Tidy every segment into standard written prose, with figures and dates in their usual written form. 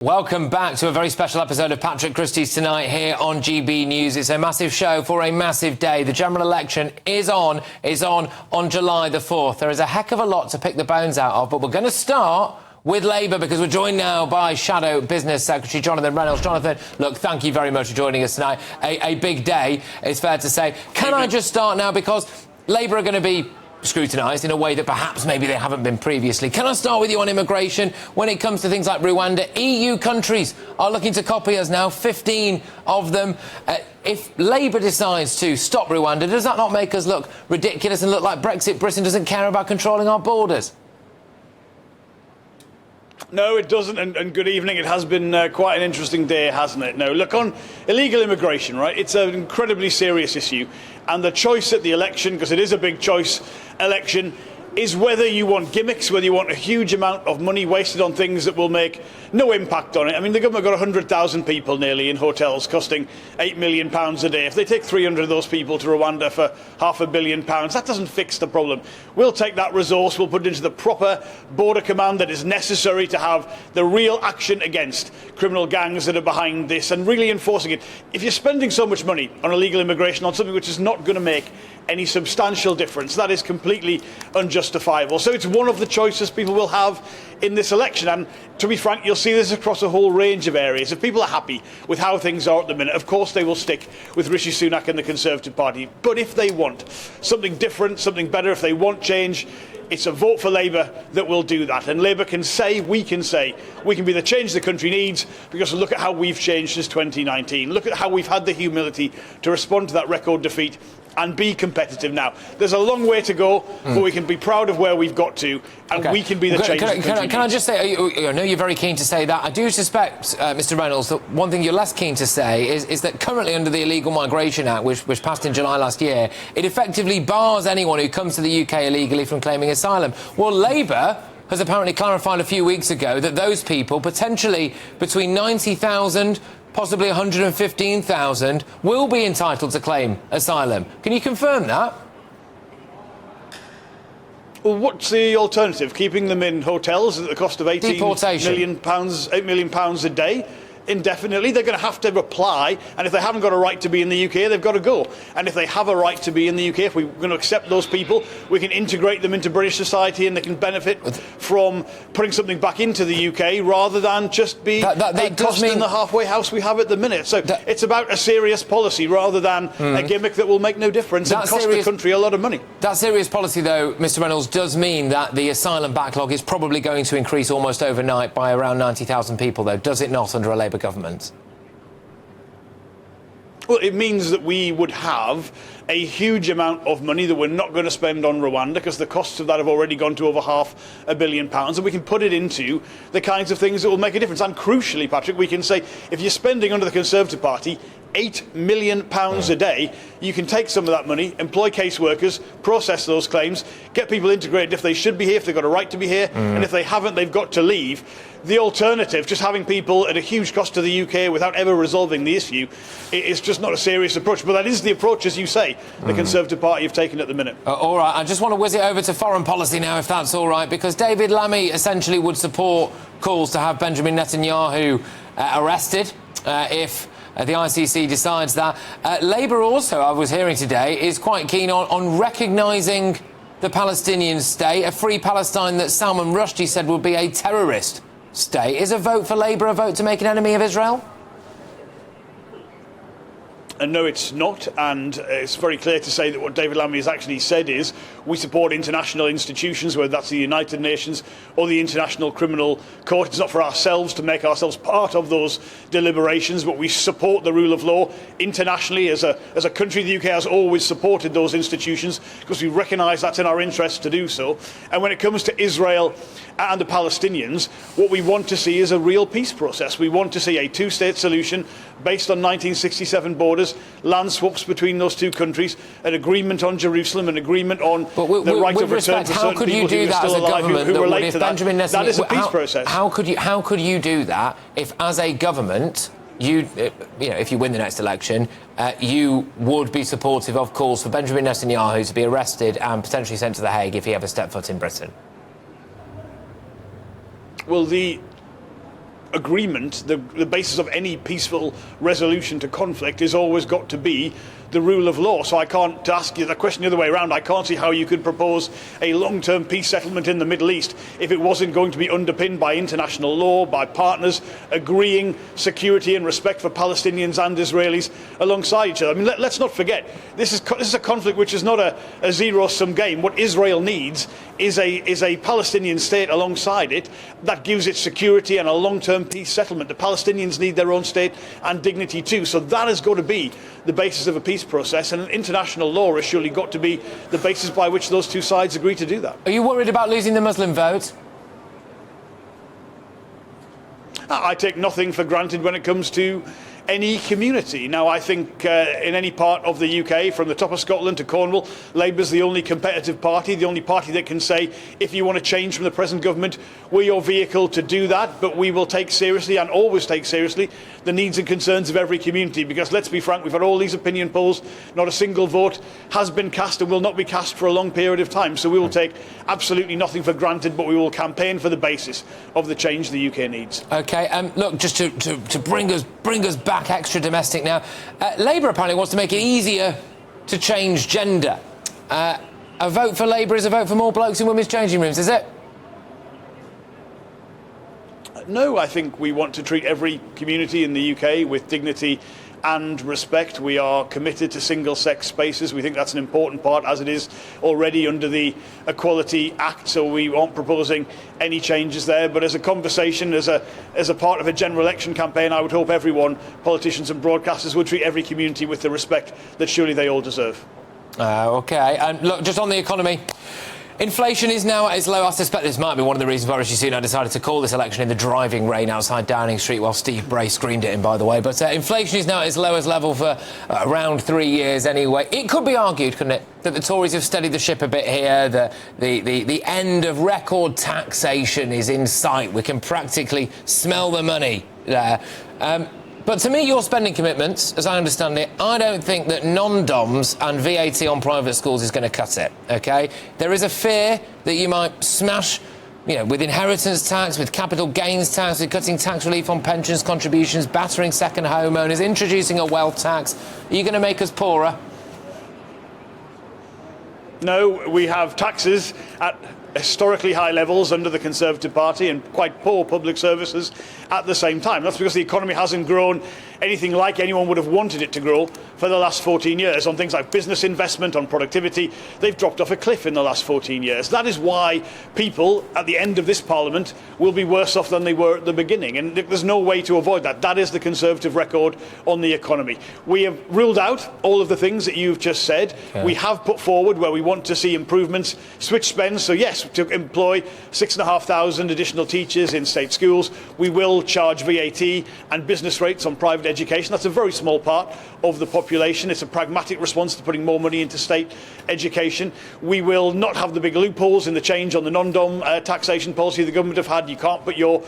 Welcome back to a very special episode of Patrick Christys tonight here on GB News. It's a massive show for a massive day. The general election is on July the 4th. There is a heck of a lot to pick the bones out of, but we're going to start with Labour because we're joined now by Shadow Business Secretary Jonathan Reynolds. Jonathan, look, thank you very much for joining us tonight. A big day, it's fair to say. Can I just start now because Labour are going to be scrutinised in a way that perhaps maybe they haven't been previously. Can I start with you on immigration? When it comes to things like Rwanda, EU countries are looking to copy us now, 15 of them. If Labour decides to stop Rwanda, does that not make us look ridiculous and look like Brexit Britain doesn't care about controlling our borders? No, it doesn't, and good evening. It has been quite an interesting day, hasn't it? No, look, on illegal immigration, right, it's an incredibly serious issue, and the choice at the election, because it is a big choice election, is whether you want gimmicks, whether you want a huge amount of money wasted on things that will make no impact on it. I mean, the government got 100,000 people nearly in hotels costing £8 million a day. If they take 300 of those people to Rwanda for £500 million, that doesn't fix the problem. We'll take that resource, we'll put it into the proper border command that is necessary to have the real action against criminal gangs that are behind this and really enforcing it. If you're spending so much money on illegal immigration, on something which is not going to make any substantial difference, that is completely unjustifiable. So it's one of the choices people will have in this election, and to be frank, you'll see this across a whole range of areas. If people are happy with how things are at the minute, of course they will stick with Rishi Sunak and the Conservative Party. But if they want something different, something better, if they want change, it's a vote for Labour that will do that. And Labour can say, we can be the change the country needs, because look at how we've changed since 2019. Look at how we've had the humility to respond to that record defeat and be competitive now. There's a long way to go, but we can be proud of where we've got to, and we can be the change the country needs. Can I just say, I know you're very keen to say that. I do suspect, Mr Reynolds, that one thing you're less keen to say is that currently under the Illegal Migration Act, which passed in July last year, it effectively bars anyone who comes to the UK illegally from claiming asylum. Well, Labour has apparently clarified a few weeks ago that those people, potentially between 90,000 possibly 115,000, will be entitled to claim asylum. Can you confirm that? Well, what's the alternative? Keeping them in hotels at the cost of Deportation. £8 million a day? Indefinitely. They're going to have to apply, and if they haven't got a right to be in the UK, they've got to go. And if they have a right to be in the UK, if we're going to accept those people, we can integrate them into British society and they can benefit from putting something back into the UK rather than just be a cost in the halfway house we have at the minute. So it's about a serious policy rather than a gimmick that will make no difference and cost the country a lot of money. That serious policy, though, Mr Reynolds, does mean that the asylum backlog is probably going to increase almost overnight by around 90,000 people, though, does it not, under a Labour government? Well, it means that we would have a huge amount of money that we're not going to spend on Rwanda, because the costs of that have already gone to over £500 million, and we can put it into the kinds of things that will make a difference. And crucially, Patrick, we can say, if you're spending under the Conservative Party £8 million a day, you can take some of that money, employ caseworkers, process those claims, get people integrated if they should be here, if they've got a right to be here, and if they haven't, they've got to leave. The alternative, just having people at a huge cost to the UK without ever resolving the issue, is just not a serious approach. But that is the approach, as you say, the Conservative Party have taken at the minute. All right, I just want to whiz it over to foreign policy now, if that's all right, because David Lammy essentially would support calls to have Benjamin Netanyahu arrested if the ICC decides that. Labour also, I was hearing today, is quite keen on recognising the Palestinian state, a free Palestine that Salman Rushdie said would be a terrorist state. Is a vote for Labour a vote to make an enemy of Israel? And no, it's not, and it's very clear to say that what David Lammy has actually said is we support international institutions, whether that's the United Nations or the International Criminal Court. It's not for ourselves to make ourselves part of those deliberations, but we support the rule of law internationally. As a country, the UK has always supported those institutions because we recognise that's in our interest to do so. And when it comes to Israel and the Palestinians, what we want to see is a real peace process. We want to see a two-state solution based on 1967 borders, land swaps between those two countries, an agreement on Jerusalem, an agreement on the right of return for certain people who are still alive who relate to that. That is a peace process. How could you do that if, as a government, if you win the next election, you would be supportive of calls for Benjamin Netanyahu to be arrested and potentially sent to The Hague if he ever stepped foot in Britain? Well, the agreement, the basis of any peaceful resolution to conflict is always got to be the rule of law. So I can't, to ask you the question the other way around, I can't see how you could propose a long-term peace settlement in the Middle East if it wasn't going to be underpinned by international law, by partners agreeing security and respect for Palestinians and Israelis alongside each other. I mean, let's not forget, this is a conflict which is not a zero-sum game. What Israel needs is a Palestinian state alongside it that gives it security and a long-term peace settlement. The Palestinians need their own state and dignity too. So that has got to be the basis of a peace process, and international law has surely got to be the basis by which those two sides agree to do that. Are you worried about losing the Muslim vote? I take nothing for granted when it comes to any community. Now, I think in any part of the UK, from the top of Scotland to Cornwall, Labour's the only competitive party, the only party that can say, if you want to change from the present government, we're your vehicle to do that, but we will take seriously and always take seriously the needs and concerns of every community, because let's be frank, we've had all these opinion polls, not a single vote has been cast and will not be cast for a long period of time. So we will take absolutely nothing for granted, but we will campaign for the basis of the change the UK needs. OK, look, just to bring us back extra domestic now, Labour apparently wants to make it easier to change gender. A vote for Labour is a vote for more blokes in women's changing rooms, is it? No, I think we want to treat every community in the UK with dignity and respect. We are committed to single-sex spaces. We think that's an important part, as it is already under the Equality Act, so we aren't proposing any changes there. But as a conversation, as a part of a general election campaign, I would hope everyone, politicians and broadcasters, would treat every community with the respect that surely they all deserve. OK, and look, just on the economy, inflation is now at its low. I suspect this might be one of the reasons why Rishi Sunak decided to call this election in the driving rain outside Downing Street while Steve Bray screamed at him, by the way. But inflation is now at its lowest level for around 3 years anyway. It could be argued, couldn't it, that the Tories have steadied the ship a bit here, the end of record taxation is in sight. We can practically smell the money there. But to meet your spending commitments, as I understand it, I don't think that non-DOMs and VAT on private schools is going to cut it, OK? There is a fear that you might smash, with inheritance tax, with capital gains tax, with cutting tax relief on pensions contributions, battering second homeowners, introducing a wealth tax. Are you going to make us poorer? No, we have taxes at historically high levels under the Conservative Party and quite poor public services at the same time. That's because the economy hasn't grown anything like anyone would have wanted it to grow for the last 14 years. On things like business investment, on productivity, they've dropped off a cliff in the last 14 years. That is why people at the end of this Parliament will be worse off than they were at the beginning, and there's no way to avoid that. That is the Conservative record on the economy. We have ruled out all of the things that you've just said. Okay. We have put forward where we want to see improvements, switch spends. So yes, to employ 6,500 additional teachers in state schools, we will charge VAT and business rates on private education. That's a very small part of the population. It's a pragmatic response to putting more money into state education. We will not have the big loopholes in the change on the non-dom taxation policy the government have had. You can't put your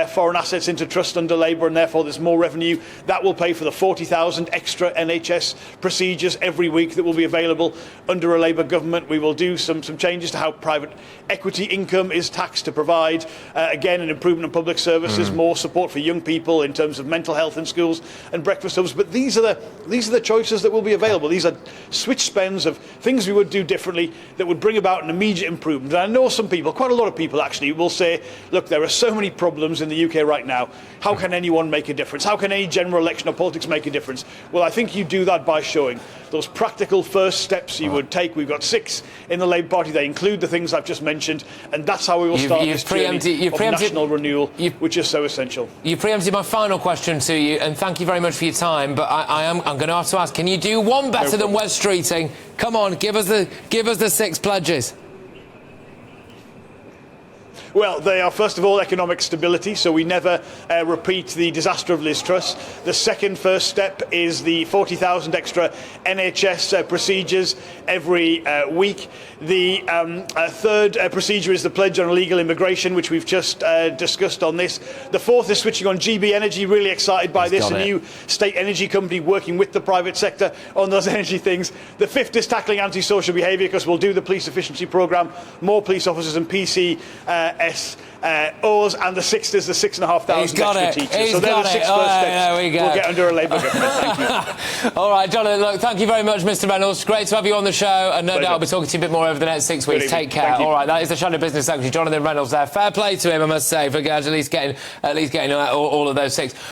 foreign assets into trust under Labour, and therefore there's more revenue. That will pay for the 40,000 extra NHS procedures every week that will be available under a Labour government. We will do some changes to how private equity income is taxed to provide, again, an improvement in public services, more support for young people in terms of mental health in schools and breakfast hubs. But these are the choices that will be available. These are switch spends of things we would do differently that would bring about an immediate improvement. And I know some people, quite a lot of people actually, will say, look, there are so many problems in the UK right now. How can anyone make a difference? How can any general election or politics make a difference? Well, I think you do that by showing those practical first steps you would take. We've got 6 in the Labour Party. They include the things I've just mentioned, and that's how we will start this journey of national renewal, which is so essential. You preempted my final question to you, and thank you very much for your time. But I'm going to have to ask: can you do one better than West Streeting? Come on, give us the 6 pledges. Well, they are, first of all, economic stability, so we never repeat the disaster of Liz Truss. The first step is the 40,000 extra NHS procedures every week. The third procedure is the pledge on illegal immigration, which we've just discussed on this. The fourth is switching on GB Energy, really excited by this, a new state energy company working with the private sector on those energy things. The fifth is tackling antisocial behaviour, because we'll do the police efficiency programme, more police officers and PC S. Us and the Sixers, the 6,500 extra teachers. So they're the 6 first steps we'll get under a Labour government. Thank you. All right, Jonathan, look, thank you very much, Mr. Reynolds. Great to have you on the show, and no doubt I'll be talking to you a bit more over the next 6 weeks. Take care. All right, that is the Shadow Business Secretary, Jonathan Reynolds there. Fair play to him, I must say, for at least getting all of those 6.